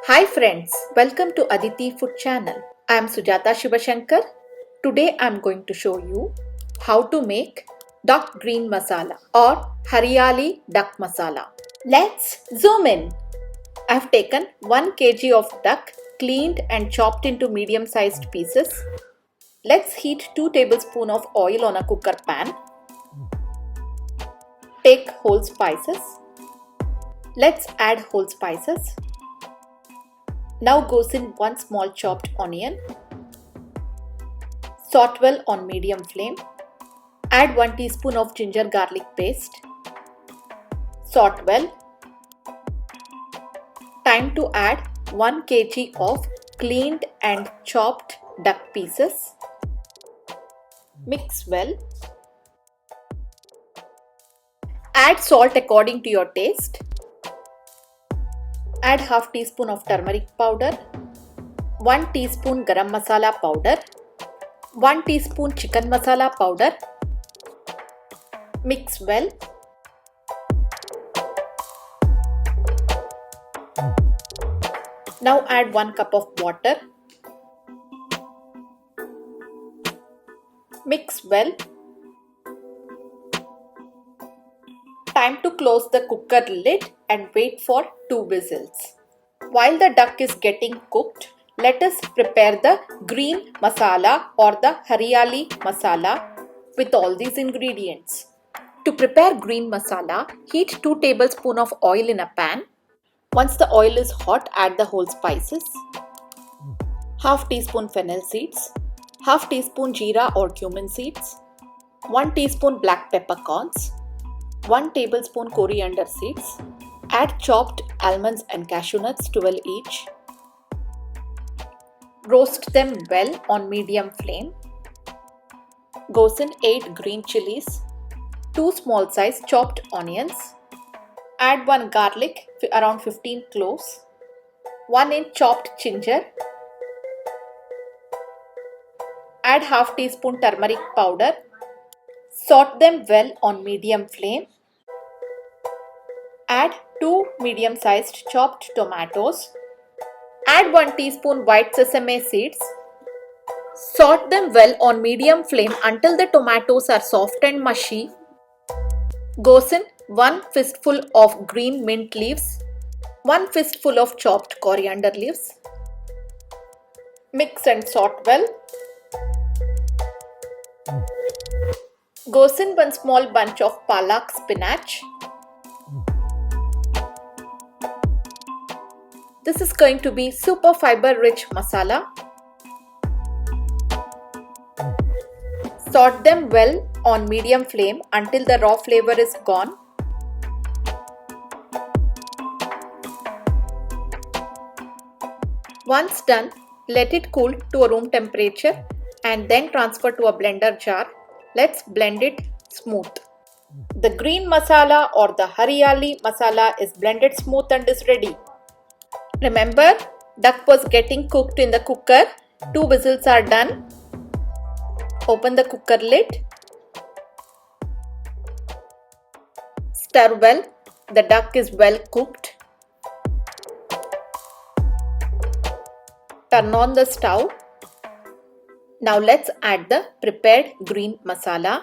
Hi friends, welcome to Aditi Food Channel. I am Sujata Shivashankar. Today I am going to show you how to make duck green masala or Hariyali duck masala. Let's zoom in. I have taken 1 kg of duck cleaned and chopped into medium sized pieces. Let's heat 2 tablespoons of oil on a cooker pan. Take whole spices. Let's add whole spices. Now goes in 1 small chopped onion. Saute well on medium flame. Add 1 teaspoon of ginger garlic paste. Saute well. Time to add 1 kg of cleaned and chopped duck pieces. Mix well. Add salt according to your taste. Add half teaspoon of turmeric powder, 1 teaspoon garam masala powder, 1 teaspoon chicken masala powder. Mix well. Now add 1 cup of water. Mix well. Time to close the cooker lid and wait for 2 whistles. While the duck is getting cooked, let us prepare the green masala or the Hariyali masala with all these ingredients. To prepare green masala, heat 2 tablespoons of oil in a pan. Once the oil is hot, add the whole spices. Half teaspoon fennel seeds, half teaspoon jeera or cumin seeds, 1 teaspoon black peppercorns, 1 tablespoon coriander seeds. Add chopped almonds and cashew nuts, 12 each. Roast them well on medium flame. Goes in 8 green chilies, 2 small size chopped onions. Add 1 garlic, around 15 cloves, 1 inch chopped ginger. Add half teaspoon turmeric powder. Saute them well on medium flame. Add 2 medium sized chopped tomatoes. Add 1 teaspoon white sesame seeds. Saute them well on medium flame until the tomatoes are soft and mushy. Goes in 1 fistful of green mint leaves, 1 fistful of chopped coriander leaves. Mix and saute well. Goes in 1 small bunch of palak spinach. This is going to be super fiber rich masala. Saute them well on medium flame until the raw flavor is gone. Once done, let it cool to a room temperature and then transfer to a blender jar. Let's blend it smooth. The green masala or the Hariyali masala is blended smooth and is ready. Remember, duck was getting cooked in the cooker. 2 whistles are done. Open the cooker lid. Stir well. The duck is well cooked. Turn on the stove. Now let's add the prepared green masala.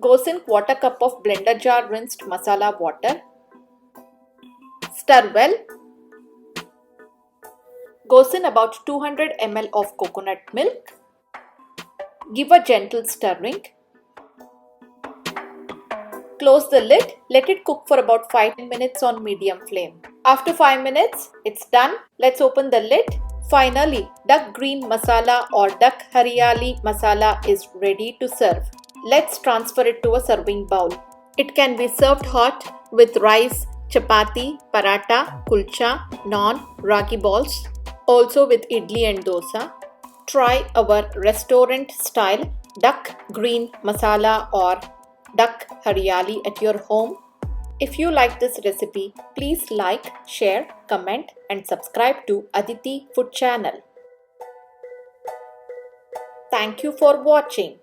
Goes in 1/4 cup of blender jar rinsed masala water. Stir well. Goes in about 200 ml of coconut milk. Give a gentle stirring. Close the lid. Let it cook for about 5 minutes on medium flame. After 5 minutes, it's done. Let's open the lid. Finally, duck green masala or duck Hariyali masala is ready to serve. Let's transfer it to a serving bowl. It can be served hot with rice, chapati, paratha, kulcha, naan, ragi balls. Also with idli and dosa. Try our restaurant style duck green masala or duck Hariyali at your home. If you like this recipe, please like, share, comment and subscribe to Aditi Food Channel. Thank you for watching.